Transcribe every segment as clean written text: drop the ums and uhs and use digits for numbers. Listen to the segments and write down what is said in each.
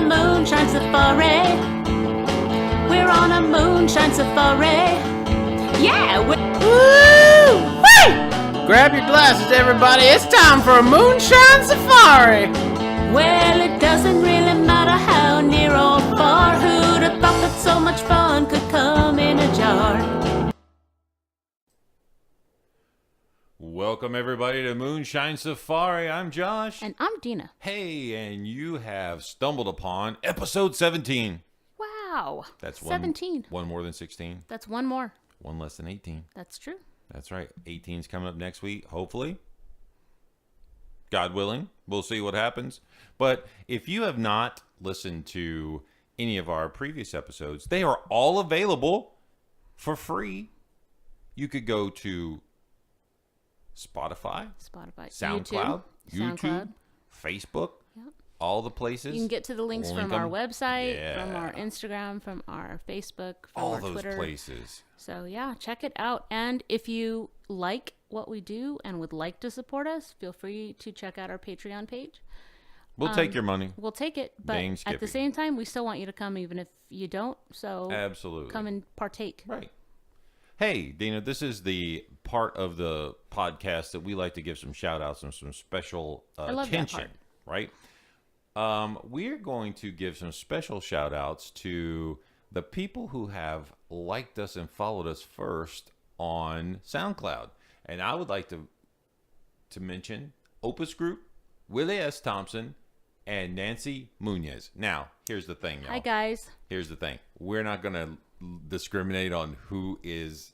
a moonshine safari. We're on a moonshine safari. Yeah, woo! Grab your glasses, everybody. It's time for a moonshine safari. Well, it doesn't really matter how near or far. Who'd have thought that so much fun could come in a jar? Welcome, everybody, to Moonshine Safari. I'm Josh. And I'm Dina. Hey, and you have stumbled upon episode 17. Wow. That's 17. One more than 16. That's one more. One less than 18. That's true. That's right. 18's coming up next week, hopefully. God willing. We'll see what happens. But if you have not listened to any of our previous episodes, they are all available for free. You could go to Spotify, SoundCloud, YouTube, Facebook, yep. All the places. You can get to the links from our website, from our Instagram, from our Facebook, from all our those Twitter. Places. So yeah, check it out. And if you like what we do and would like to support us, feel free to check out our Patreon page. We'll take your money. We'll take it, but at the same time, we still want you to come even if you don't. So absolutely, come and partake. Right. Hey, Dina, this is the part of the podcast that we like to give some shout outs and some special attention, right? We're going to give some special shout outs to the people who have liked us and followed us first on SoundCloud. And I would like to mention Opus Group, Willie S. Thompson, and Nancy Munoz. Now, here's the thing, y'all. Hi, guys. Here's the thing. We're not going to discriminate on who is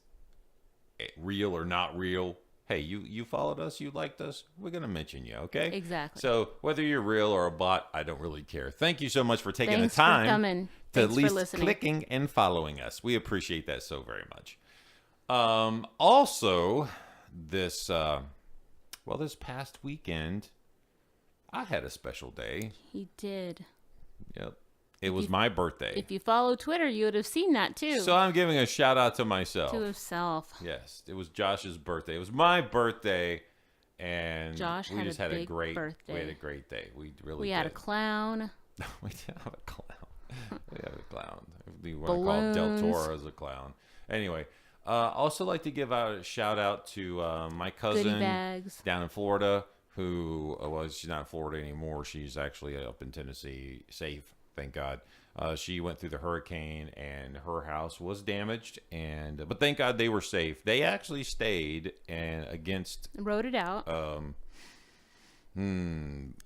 real or not real. Hey, you followed us, you liked us, we're going to mention you, okay? Exactly. So whether you're real or a bot, I don't really care. Thank you so much for taking the time to at least clicking and following us. We appreciate that so very much. Also, this past weekend, I had a special day. He did. Yep. It was my birthday. If you follow Twitter, you would have seen that too. So I'm giving a shout out to myself. To himself. Yes. It was Josh's birthday. It was my birthday. And Josh we just had a great birthday. We had a great day. We had a clown. We did have a clown. We had a clown. We want to call Del Toro as a clown. Anyway, also like to give out a shout out to my cousin down in Florida who she's not in Florida anymore. She's actually up in Tennessee, safe. Thank God. She went through the hurricane and her house was damaged, but thank God they were safe. They actually stayed and wrote it out.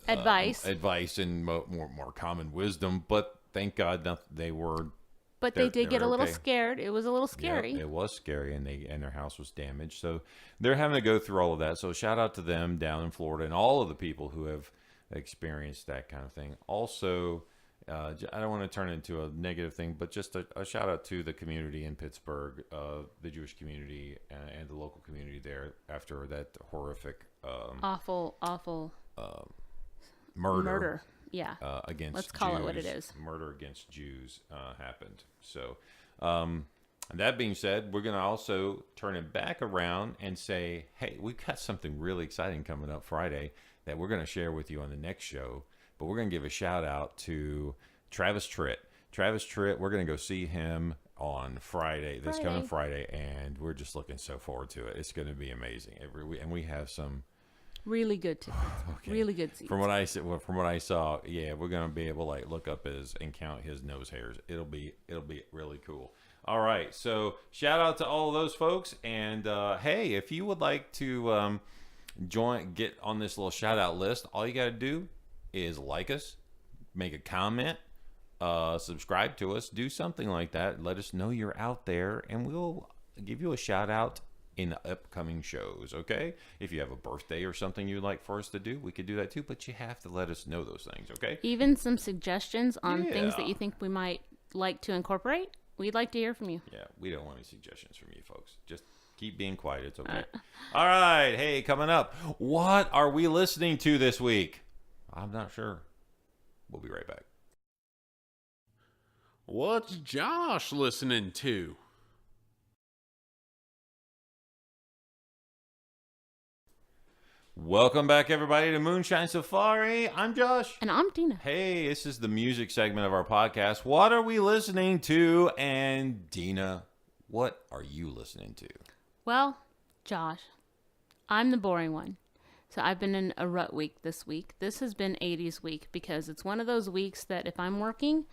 Advice and more common wisdom. But thank God they were. But they did get a little scared. It was a little scary. Yep, it was scary, and their house was damaged. So they're having to go through all of that. So shout out to them down in Florida and all of the people who have experienced that kind of thing. Also. I don't want to turn it into a negative thing, but just a shout out to the community in Pittsburgh, the Jewish community and the local community there after that horrific, awful murder. Yeah. Against Let's call Jews, it what it is. Murder against Jews happened. So, that being said, we're going to also turn it back around and say, hey, we've got something really exciting coming up Friday that we're going to share with you on the next show. But we're going to give a shout out to Travis Tritt. Travis Tritt, we're going to go see him on this coming Friday, and we're just looking so forward to it. It's going to be amazing. And we have some really good tickets. Really good seats. From what I saw, yeah, we're going to be able to look up and count his nose hairs. It'll be really cool. All right, so shout out to all of those folks, and hey, if you would like to get on this little shout out list, all you got to do is like us, make a comment, subscribe to us, do something like that. Let us know you're out there, and we'll give you a shout out in the upcoming shows, okay? If you have a birthday or something you'd like for us to do, we could do that too, but you have to let us know those things, okay? Even some suggestions on things that you think we might like to incorporate. We'd like to hear from you. Yeah, we don't want any suggestions from you folks. Just keep being quiet. It's okay. All right. Hey, coming up, what are we listening to this week? I'm not sure. We'll be right back. What's Josh listening to? Welcome back, everybody, to Moonshine Safari. I'm Josh. And I'm Dina. Hey, this is the music segment of our podcast. What are we listening to? And Dina, what are you listening to? Well, Josh, I'm the boring one. So I've been in a rut week this week. This has been 80s week because it's one of those weeks that if I'm working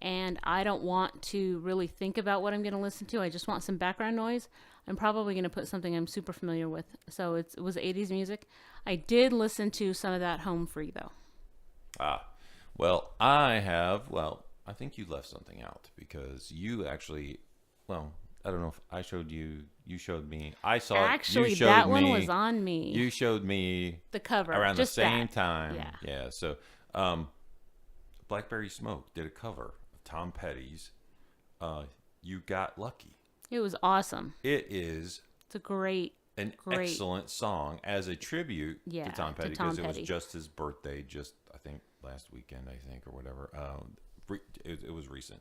and I don't want to really think about what I'm going to listen to, I just want some background noise, I'm probably going to put something I'm super familiar with. So it was 80s music. I did listen to some of that home free, though. Well, I think you left something out because you actually, I don't know if I showed you, you showed me. I saw Actually, you showed that me, one was on me. You showed me the cover. around just the same that. time. Yeah. So, Blackberry Smoke did a cover of Tom Petty's You Got Lucky. It was awesome. It's a great excellent song as a tribute to Tom Petty because it was just his birthday, I think last weekend, or whatever. It was recent.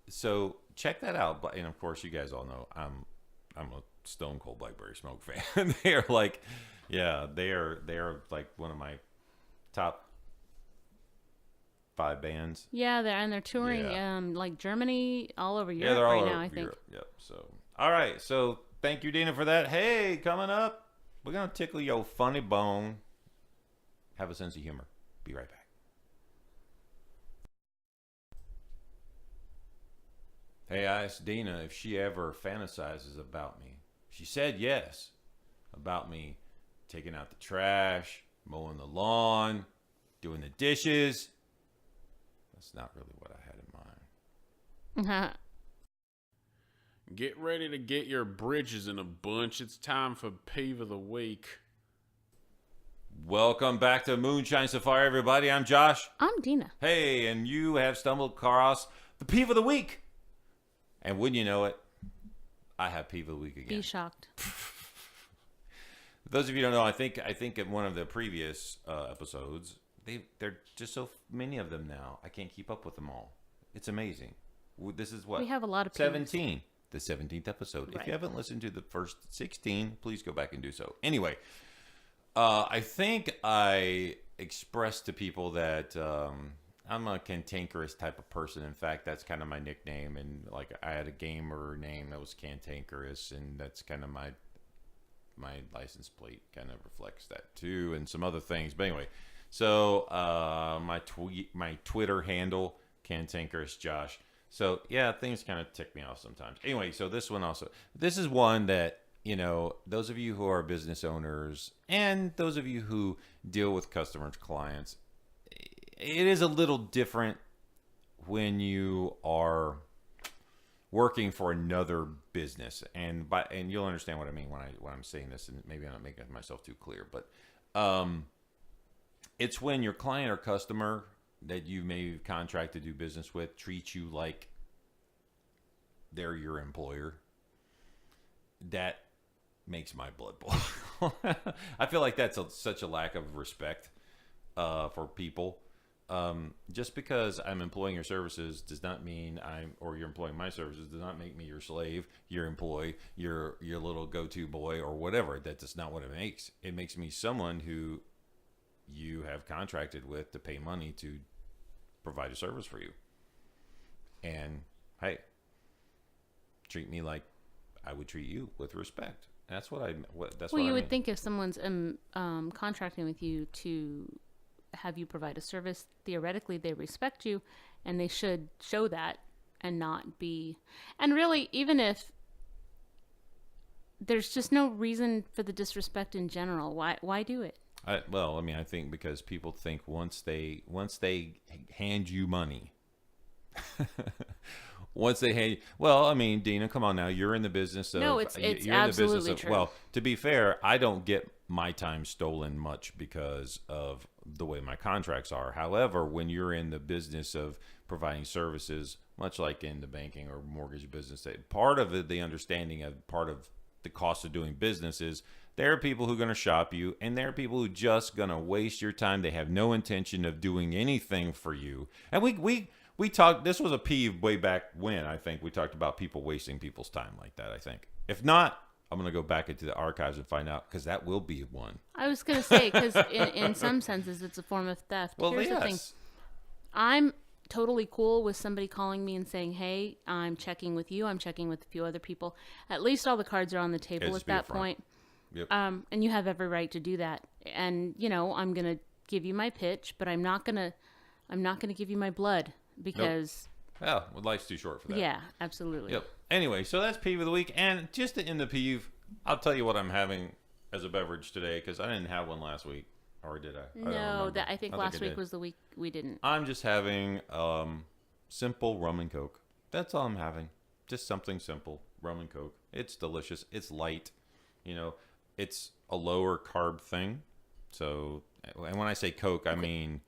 So check that out. And of course, you guys all know I'm a stone cold Blackberry Smoke fan. They are like one of my top 5 bands. Yeah, they're touring like Germany, all over Europe they're all right over now, I think. Europe. Yep. So all right. So thank you, Dina, for that. Hey, coming up, we're gonna tickle your funny bone. Have a sense of humor. Be right back. Hey, I asked Dina if she ever fantasizes about me. She said yes. About me taking out the trash, mowing the lawn, doing the dishes. That's not really what I had in mind. Get ready to get your bridges in a bunch. It's time for Peeve of the Week. Welcome back to Moonshine Safari, everybody. I'm Josh. I'm Dina. Hey, and you have stumbled across the Peeve of the Week. And wouldn't you know it, I have Peeve of the Week again. Be shocked. Those of you who don't know, I think in one of the previous episodes, they're just so many of them now. I can't keep up with them all. It's amazing. This is what? We have a lot of peeves. 17. The 17th episode. Right. If you haven't listened to the first 16, please go back and do so. Anyway, I think I expressed to people that I'm a cantankerous type of person. In fact, that's kind of my nickname. And like I had a gamer name that was Cantankerous, and that's kind of my license plate kind of reflects that too, and some other things. But anyway, so my Twitter handle, Cantankerous Josh. So yeah, things kind of tick me off sometimes. Anyway, so this one also. This is one that, those of you who are business owners and those of you who deal with customers, clients, it is a little different when you are working for another business, and you'll understand what I mean when I'm saying this, and maybe I'm not making myself too clear, but it's when your client or customer that you may contract to do business with treats you like they're your employer. That makes my blood boil. I feel like that's such a lack of respect for people. Just because I'm employing your services does not mean or you're employing my services does not make me your slave, your employee, your little go-to boy or whatever. That's not what it makes. It makes me someone who you have contracted with to pay money to provide a service for you. And hey, treat me like I would treat you, with respect. That's what you would think if someone's contracting with you to have you provide a service, theoretically they respect you, and they should show that and not be. And really, even if there's just no reason for the disrespect in general, why do it? I think because people think once they hand you money, Dina, come on now, you're in the business of. No, it's absolutely true. Well, to be fair, I don't get my time stolen much because of the way my contracts are. However, when you're in the business of providing services, much like in the banking or mortgage business, part of the understanding of part of the cost of doing business is there are people who are going to shop you, and there are people who just going to waste your time. They have no intention of doing anything for you. And we talked, this was a peeve way back when, I think we talked about people wasting people's time like that, I think. If not, I'm going to go back into the archives and find out, because that will be one. I was going to say, because in some senses, it's a form of theft. Well, Here's the thing. yes. I'm totally cool with somebody calling me and saying, hey, I'm checking with you. I'm checking with a few other people. At least all the cards are on the table at that point. Yep. And you have every right to do that. And, I'm going to give you my pitch, but I'm not going to give you my blood because... Nope. Well, life's too short for that. Yeah, absolutely. Yep. Anyway, so that's peeve of the week. And just to end the peeve, I'll tell you what I'm having as a beverage today, because I didn't have one last week. Or did I? No, I think last week was the week we didn't. I'm just having simple rum and Coke. That's all I'm having. Just something simple. Rum and Coke. It's delicious. It's light. It's a lower carb thing. So, and when I say Coke, I mean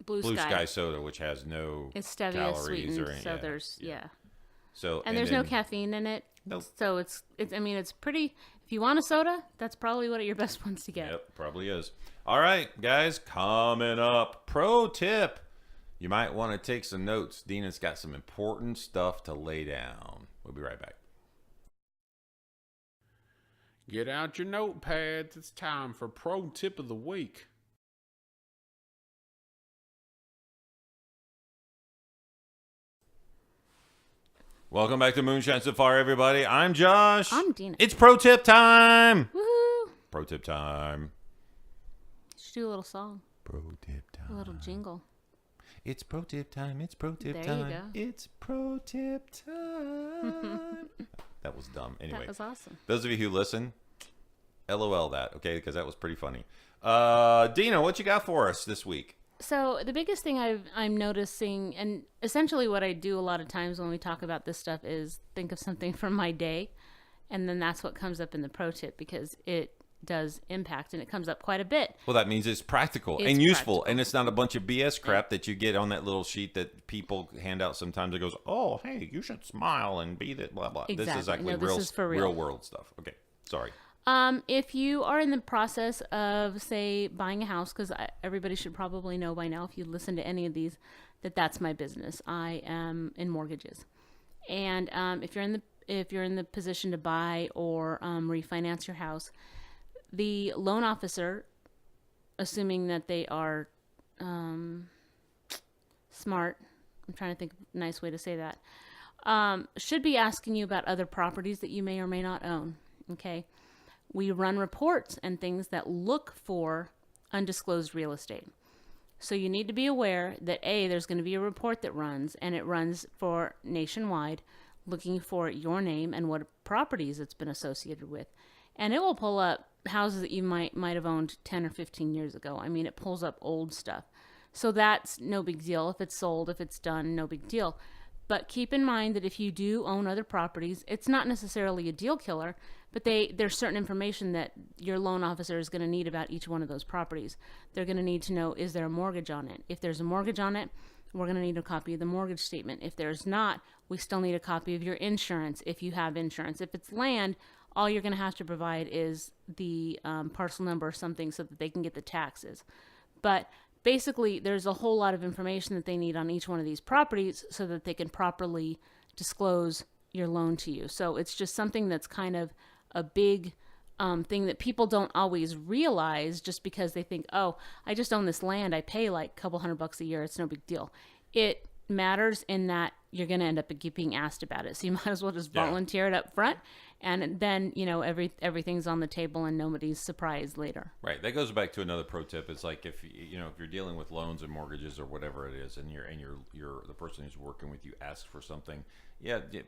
Blue Sky soda, which has no it's stevia calories sweetened, or anything. so there's So and there's no caffeine in it. Nope. So it's pretty. If you want a soda, that's probably one of your best ones to get. Yep, probably is. All right, guys, coming up, pro tip. You might want to take some notes. Dina's got some important stuff to lay down. We'll be right back. Get out your notepads. It's time for pro tip of the week. Welcome back to Moonshine Safari, everybody. I'm Josh. I'm Dina. It's pro tip time. Woohoo! Pro tip time. Let's do a little song. Pro tip time. A little jingle. It's pro tip time. It's pro tip There time. you go. It's pro tip time. That was dumb. Anyway, That was awesome. those of you who listen, LOL that, okay? Because that was pretty funny. Dina, what you got for us this week? So the biggest thing I'm noticing, and essentially what I do a lot of times when we talk about this stuff, is think of something from my day, and then that's what comes up in the pro tip, because it does impact, and it comes up quite a bit. Well, that means it's practical and useful, and it's not a bunch of BS crap that you get on that little sheet that people hand out sometimes. It goes, oh, hey, you should smile and be that, blah, blah. Exactly. This is actually No, this is for real. real world stuff. Okay, sorry. If you are in the process of, say, buying a house, because everybody should probably know by now, if you listen to any of these, that's my business. I am in mortgages, and if you're in the position to buy or refinance your house, the loan officer, assuming that they are smart, I'm trying to think of a nice way to say that, should be asking you about other properties that you may or may not own. Okay. We run reports and things that look for undisclosed real estate. So you need to be aware that there's going to be a report that runs, and it runs for nationwide, looking for your name and what properties it's been associated with. And it will pull up houses that you might have owned 10 or 15 years ago. I mean, it pulls up old stuff. So that's no big deal. If it's sold, if it's done, no big deal. But keep in mind that if you do own other properties, it's not necessarily a deal killer, but there's certain information that your loan officer is going to need about each one of those properties. They're going to need to know, is there a mortgage on it? If there's a mortgage on it, we're going to need a copy of the mortgage statement. If there's not, we still need a copy of your insurance if you have insurance. If it's land, all you're going to have to provide is the parcel number or something so that they can get the taxes. But basically, there's a whole lot of information that they need on each one of these properties so that they can properly disclose your loan to you. So it's just something that's kind of a big thing that people don't always realize, just because they think, oh, I just own this land, I pay like a couple $100 a year, it's no big deal. It matters in that you're going to end up being asked about it. So you might as well just volunteer it up front, and then, everything's on the table and nobody's surprised later. Right. That goes back to another pro tip. It's like if you're dealing with loans and mortgages or whatever it is, and you're the person who's working with you asks for something,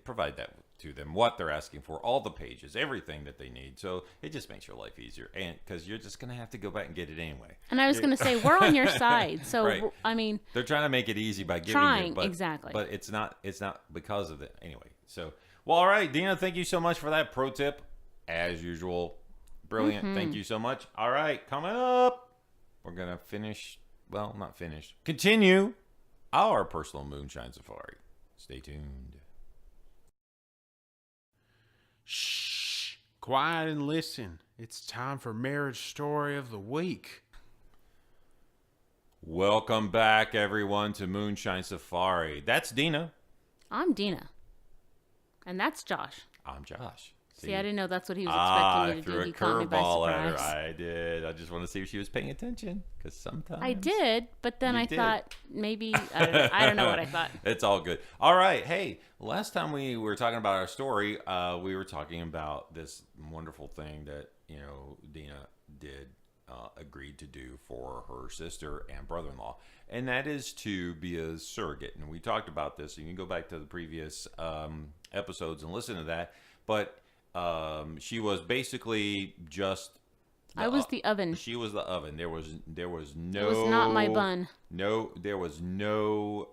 provide that to them, what they're asking for, all the pages, everything that they need. So it just makes your life easier, and because you're just going to have to go back and get it anyway. And I was going to say, we're on your side. So right. I mean, they're trying to make it easy by giving trying, you, exactly. But it's not because of it anyway. So, well, all right, Dina, thank you so much for that pro tip, as usual. Brilliant. Mm-hmm. Thank you so much. All right, coming up, we're gonna continue our personal moonshine safari. Stay tuned. Shh. Quiet and listen. It's time for Marriage Story of the Week. Welcome back, everyone, to Moonshine Safari. That's Dina. I'm Dina. And that's Josh. I'm Josh. See, I didn't know that's what he was I expecting you to threw do. a He caught me by curveball at her. surprise. I did. I just want to see if she was paying attention, because sometimes I did, but then You I did. thought maybe I don't know what I thought. It's all good. All right. Hey, last time we were talking about our story, we were talking about this wonderful thing that, Dina did, agreed to do for her sister and brother-in-law, and that is to be a surrogate. And we talked about this. You can go back to the previous episodes and listen to that. But she was basically just. I was the oven. She was the oven. There was no. It was not my bun. No, there was no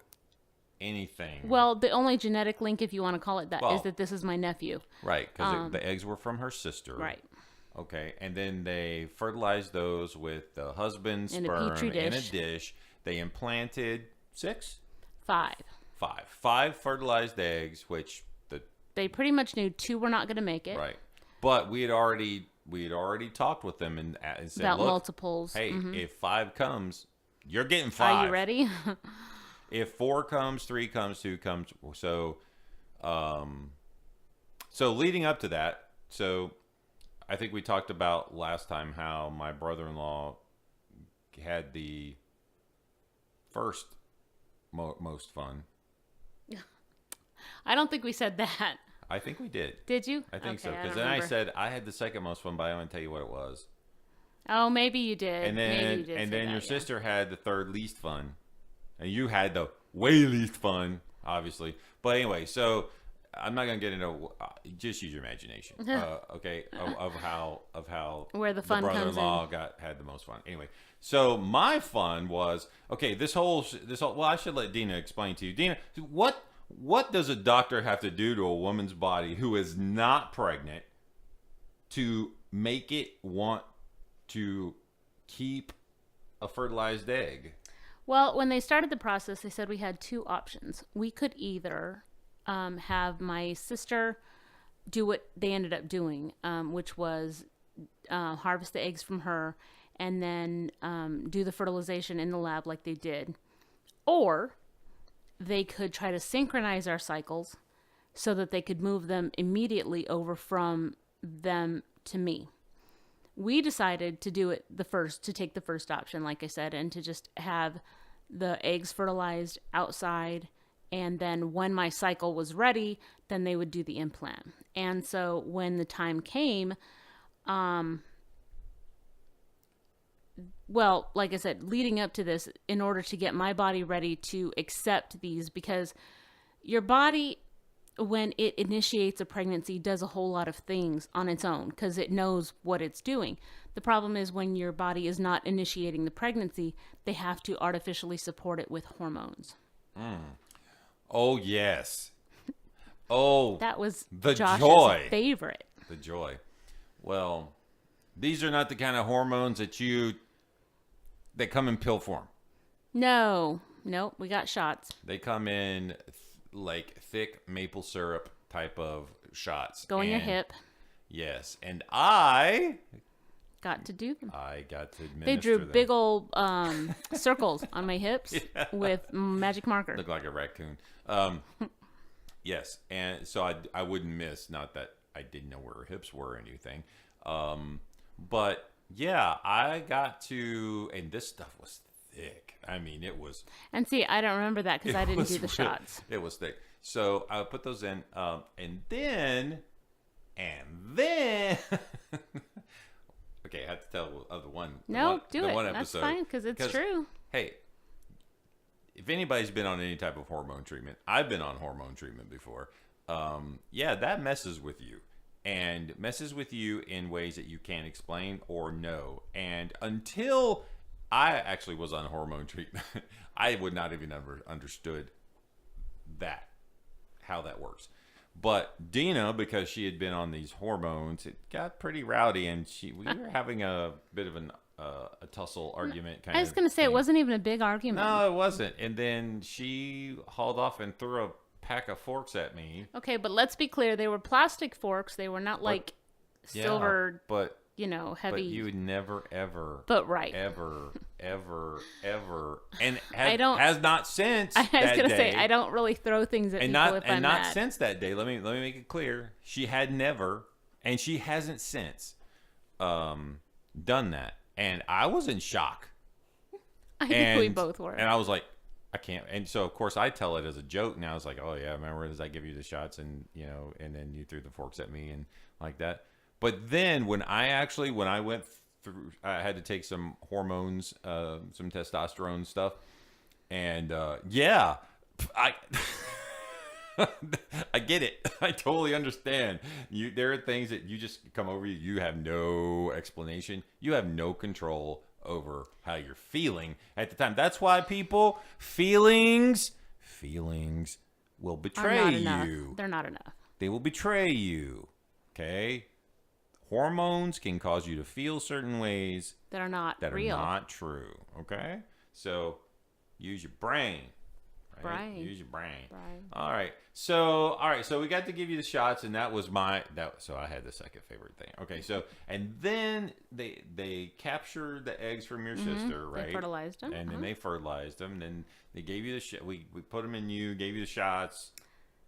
anything. Well, the only genetic link, if you want to call it that, Well, is that this is my nephew. Right, because the eggs were from her sister. Right. Okay, and then they fertilized those with the husband's In a sperm Petri in a dish. dish. They implanted 6? 5. 5 fertilized eggs, which They pretty much knew 2 were not going to make it. right. But we had already talked with them and said, About look, multiples. hey, Mhm. if 5 comes, you're getting 5. Are you ready? If 4 comes, 3 comes, 2 comes. So leading up to that, I think we talked about last time how my brother-in-law had the first most fun. I don't think we said that. I think we did. Did you? I think so. Okay, Because don't then I remember. said I had the second most fun, but I don't tell you what it was. Oh, maybe you did. And maybe then you did and say then that, your yeah. sister had the third least fun, and you had the way least fun, obviously. But anyway, so I'm not gonna get into. Just use your imagination, okay? Of how Where the fun the comes brother-in-law had the most fun. Anyway, so my fun was okay. This whole. Well, I should let Dina explain to you. Dina, what does a doctor have to do to a woman's body who is not pregnant to make it want to keep a fertilized egg? Well, when they started the process, they said we had 2 options. We could either have my sister do what they ended up doing, which was harvest the eggs from her and then do the fertilization in the lab like they did. Or they could try to synchronize our cycles so that they could move them immediately over from them to me. We decided to do it to take the first option, like I said, and to just have the eggs fertilized outside. And then when my cycle was ready, then they would do the implant. And so when the time came, well, like I said, leading up to this, in order to get my body ready to accept these, because your body, when it initiates a pregnancy, does a whole lot of things on its own because it knows what it's doing. The problem is when your body is not initiating the pregnancy, they have to artificially support it with hormones. Oh yes. Oh, That was the Josh's joy. favorite. The joy. Well, these are not the kind of hormones that come in pill form. No, nope, we got shots. They come in like thick maple syrup type of shots. Go in your And- hip. Yes, and I Got to do them. got to administer They drew them. big old circles on my hips with magic marker. Look like a raccoon. Yes, and so I wouldn't miss. Not that I didn't know where her hips were or anything, but yeah, I got to, and this stuff was thick. I mean, it was. And see, I don't remember that because I didn't was do the real- shots. It was thick. So I put those in, and then. Okay, I have to tell of the one. No, do the it. One That's episode, fine because it's true. Hey, if anybody's been on any type of hormone treatment, I've been on hormone treatment before. Yeah, that messes with you, and messes with you in ways that you can't explain or know. And until I actually was on hormone treatment, I would not have even ever understood how that works. But Dina, because she had been on these hormones, it got pretty rowdy, and we were having a bit of a tussle argument. I was going to say, it wasn't even a big argument. No, it wasn't. And then she hauled off and threw a pack of forks at me. Okay, but let's be clear. They were plastic forks. They were not like silver, but heavy. But you would never, ever, But right. ever, and I don't- has not since. I was that going to say, day. I don't really throw things at people if I'm not mad. since that day. Let me make it clear. She had never, And she hasn't since done that. And I was in shock. I think we both were. And I was like, I can't. And so, of course, I tell it as a joke now. It's like, oh, yeah, remember as I give you the shots and, and then you threw the forks at me and like that. But then when I went through, I had to take some hormones, some testosterone stuff. And, yeah, I get it. I totally understand. There are things that you just come over you. You have no explanation. You have no control over how you're feeling at the time. That's why feelings will betray you. They're not enough. They will betray you. Okay? Hormones can cause you to feel certain ways that are not that real. are not true. Okay? So use your brain. Right? Use your brain. All right. So we got to give you the shots, and that was so I had the second favorite thing. Okay, so and then they captured the eggs from your sister, right? They fertilized them. And then they fertilized them. Then they gave you the we put them in you, gave you the shots.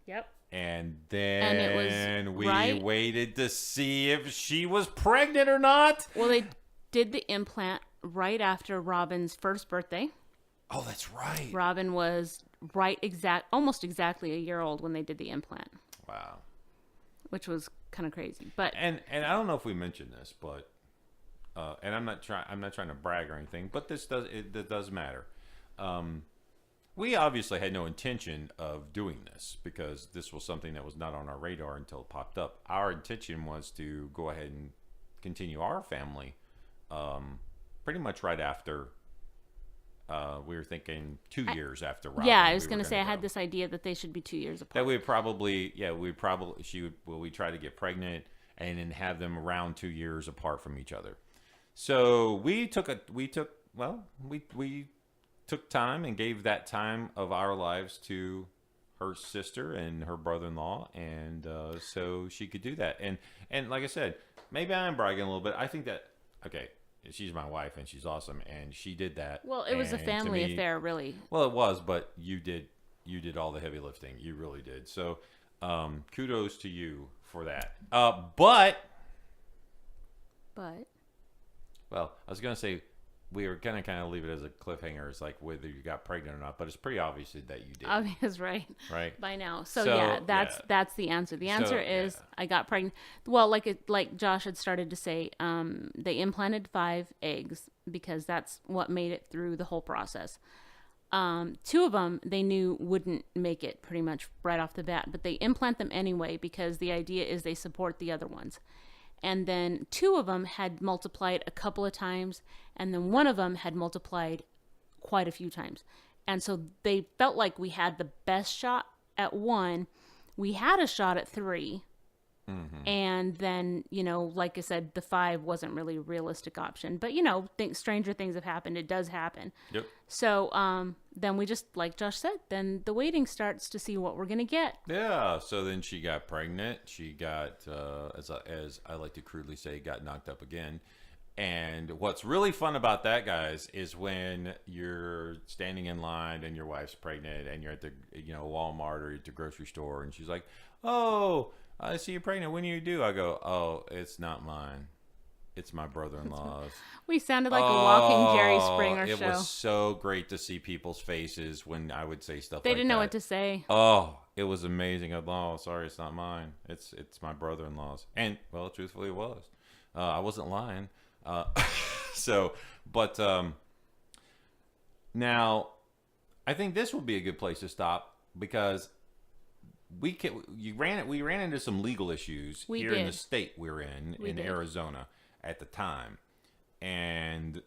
Yep. And then it was we waited to see if she was pregnant or not. Well, they did the implant right after Robin's first birthday. Oh, that's right. Robin was almost exactly a year old when they did the implant. Wow. Which was kind of crazy. But and I don't know if we mentioned this, but and I'm not trying to brag or anything, but this does matter. We obviously had no intention of doing this because this was something that was not on our radar until it popped up. Our intention was to go ahead and continue our family pretty much right after. We were thinking 2 years after Robin. Yeah, I was going to say I had this idea that they should be 2 years apart. That we'd try to get pregnant and then have them around 2 years apart from each other. So we took time and gave that time of our lives to her sister and her brother-in-law, and so she could do that. And like I said, maybe I'm bragging a little bit. I think that she's my wife and she's awesome, and she did that. Well, it was a family affair, really. Well, it was, but you did all the heavy lifting. You really did. So, kudos to you for that. But well, I was gonna say we were gonna kind of leave it as a cliffhanger. It's like whether you got pregnant or not, but it's pretty obvious that you did. Obvious, right? Right. By now. So yeah, that's the answer. The answer is I got pregnant. Well, like Josh had started to say, they implanted 5 eggs because that's what made it through the whole process. 2 of them they knew wouldn't make it pretty much right off the bat, but they implant them anyway because the idea is they support the other ones. And then 2 of them had multiplied a couple of times, and then 1 of them had multiplied quite a few times. And so they felt like we had the best shot at 1. We had a shot at 3. Mm-hmm. And then, like I said, the 5 wasn't really a realistic option. But, stranger things have happened. It does happen. Yep. So then we just, like Josh said, then the waiting starts to see what we're going to get. Yeah. So then she got pregnant. She got, as I like to crudely say, got knocked up again. And what's really fun about that, guys, is when you're standing in line and your wife's pregnant and you're at the, Walmart or at the grocery store, and she's like, "Oh, I see you're pregnant. When do you do?" I go, "Oh, it's not mine. It's my brother-in-law's." We sounded like a walking Jerry Springer show. It was so great to see people's faces when I would say stuff like that. They didn't know what to say. Oh, it was amazing. "Oh, sorry, it's not mine. It's my brother-in-law's." And, well, truthfully, it was. I wasn't lying. Now, I think this would be a good place to stop because we ran into some legal issues in the state we're in Arizona at the time, and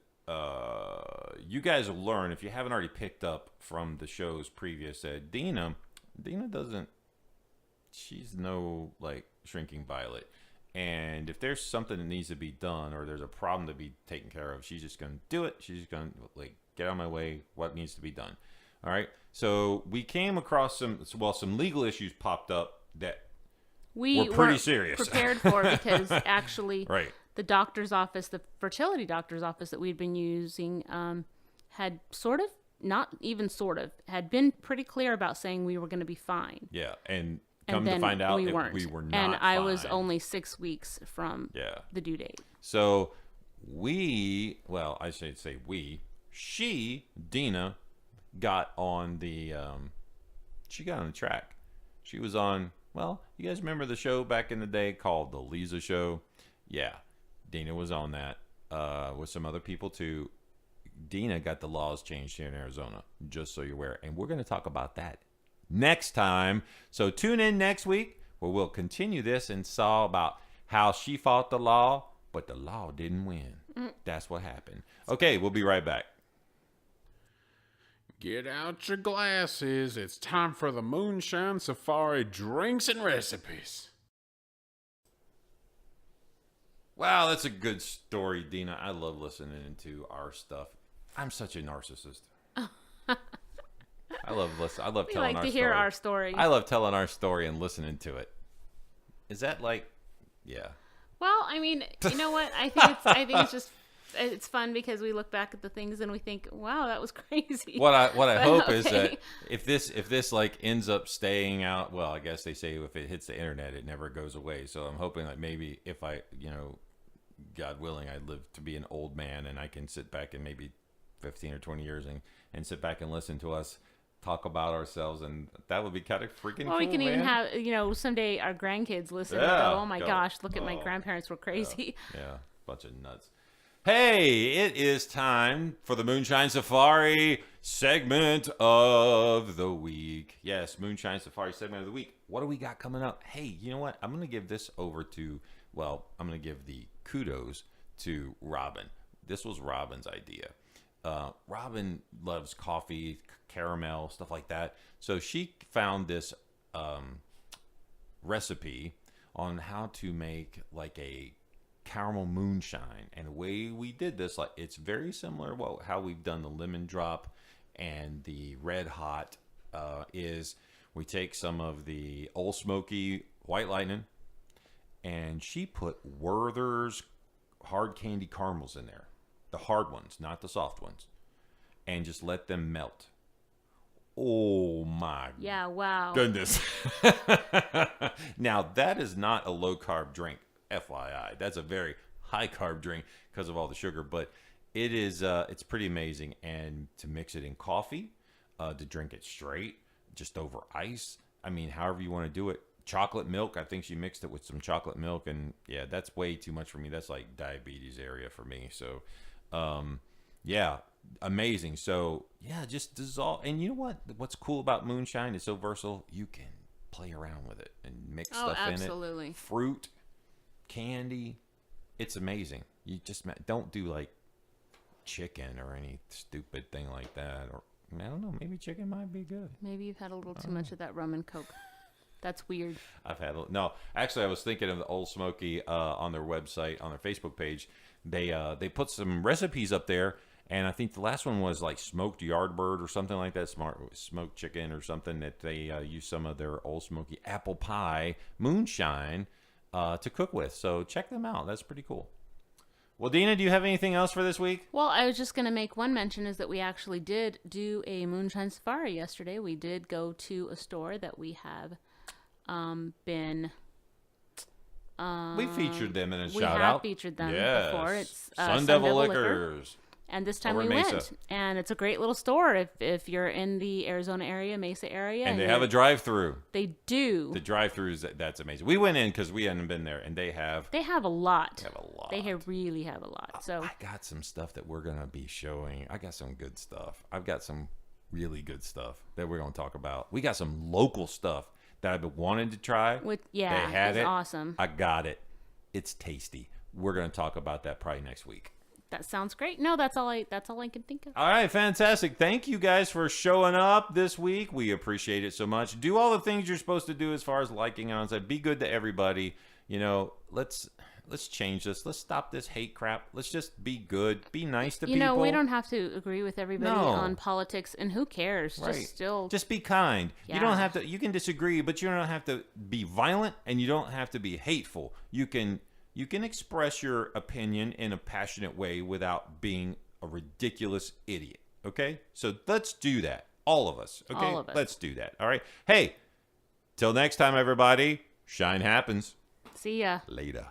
you guys will learn if you haven't already picked up from the shows previous that Dina doesn't. She's no shrinking violet. And if there's something that needs to be done or there's a problem to be taken care of, she's just going to do it. She's just going to get out of my way. What needs to be done? All right. So we came across some legal issues popped up that were pretty serious. Prepared for because actually right. The doctor's office, the fertility doctor's office that we'd been using, had sort of, not even sort of, had been pretty clear about saying we were going to be fine. Yeah. And Come to find out, we were not and I fine. was only 6 weeks from the due date. So I should say Dina, got on the track. She was on, well, you guys remember the show back in the day called The Lisa Show? Yeah, Dina was on that with some other people too. Dina got the laws changed here in Arizona, just so you're aware. And we're going to talk about that next time. So tune in next week where we'll continue this and saw about how she fought the law, but the law didn't win. That's what happened. Okay, we'll be right back. Get out your glasses. It's time for the Moonshine Safari drinks and recipes. Wow, that's a good story, Dina. I love listening to our stuff. I'm such a narcissist. I love telling our story. We like to hear our story. I love telling our story and listening to it. Is that like, yeah? Well, I mean, you know what? I think it's just it's fun because we look back at the things and we think, wow, that was crazy. What I hope is that if this like ends up staying out, well, I guess they say if it hits the internet, it never goes away. So I'm hoping that maybe if I, God willing, I live to be an old man and I can sit back in maybe 15 or 20 years and sit back and listen to us talk about ourselves, and that would be kind of freaking cool. We can even have, someday our grandkids listen and go, oh my gosh, look at my grandparents were crazy. Yeah, bunch of nuts. Hey, it is time for the Moonshine Safari segment of the week. Yes, Moonshine Safari segment of the week. What do we got coming up? Hey, you know what? I'm going to give this over to, I'm going to give the kudos to Robin. This was Robin's idea. Robin loves coffee, caramel, stuff like that. So she found this recipe on how to make like a caramel moonshine, and the way we did this, like, it's very similar to how we've done the lemon drop and the red hot. Is we take some of the Old Smoky White Lightning, and she put Werther's hard candy caramels in there, the hard ones, not the soft ones, and just let them melt. Oh my goodness. Now that is not a low carb drink, FYI. That's a very high carb drink because of all the sugar, but it is it's pretty amazing. And to mix it in coffee, to drink it straight, just over ice, I mean, however you want to do it. Chocolate milk, I think she mixed it with some chocolate milk, and yeah, that's way too much for me. That's like diabetes area for me. So yeah, amazing. So yeah, just dissolve. And you know what's cool about moonshine? It's so versatile. You can play around with it and mix stuff in it. Fruit, candy, it's amazing. You just don't do like chicken or any stupid thing like that. Or I don't know, maybe chicken might be good. Maybe you've had a little too much of that rum and Coke. That's weird. No, actually I was thinking of the Old Smoky on their website, on their Facebook page. They put some recipes up there, and I think the last one was like smoked yardbird or something like that, smoked chicken or something, that they use some of their Old Smoky apple pie moonshine to cook with. So check them out. That's pretty cool. Well, Dina, do you have anything else for this week? Well, I was just going to make one mention is that we actually did do a moonshine safari yesterday. We did go to a store that we have been... we featured them in a shout out. We have featured them before. It's Sun Devil Liquors. And this time we went, and it's a great little store if you're in the Arizona area, Mesa area. And they have a drive-through. They do. The drive-throughs, that's amazing. We went in because we hadn't been there, and they have... They have a lot. They really have a lot. So I got some stuff that we're going to be showing. I got some good stuff. I've got some really good stuff that we're going to talk about. We got some local stuff that I've been wanting to try. They had it. Awesome. I got it. It's tasty. We're going to talk about that probably next week. That sounds great. No, that's all I can think of. All right, fantastic. Thank you guys for showing up this week. We appreciate it so much. Do all the things you're supposed to do as far as liking and on. Be good to everybody. Let's change this. Let's stop this hate crap. Let's just be good. Be nice to people. We don't have to agree with everybody on politics, and who cares? Right. Just be kind. Yeah. You don't have to. You can disagree, but you don't have to be violent, and you don't have to be hateful. You can express your opinion in a passionate way without being a ridiculous idiot. Okay? So let's do that. All of us. Okay? All of us. Let's do that. All right? Hey, Till next time, everybody, shine happens. See ya. Later.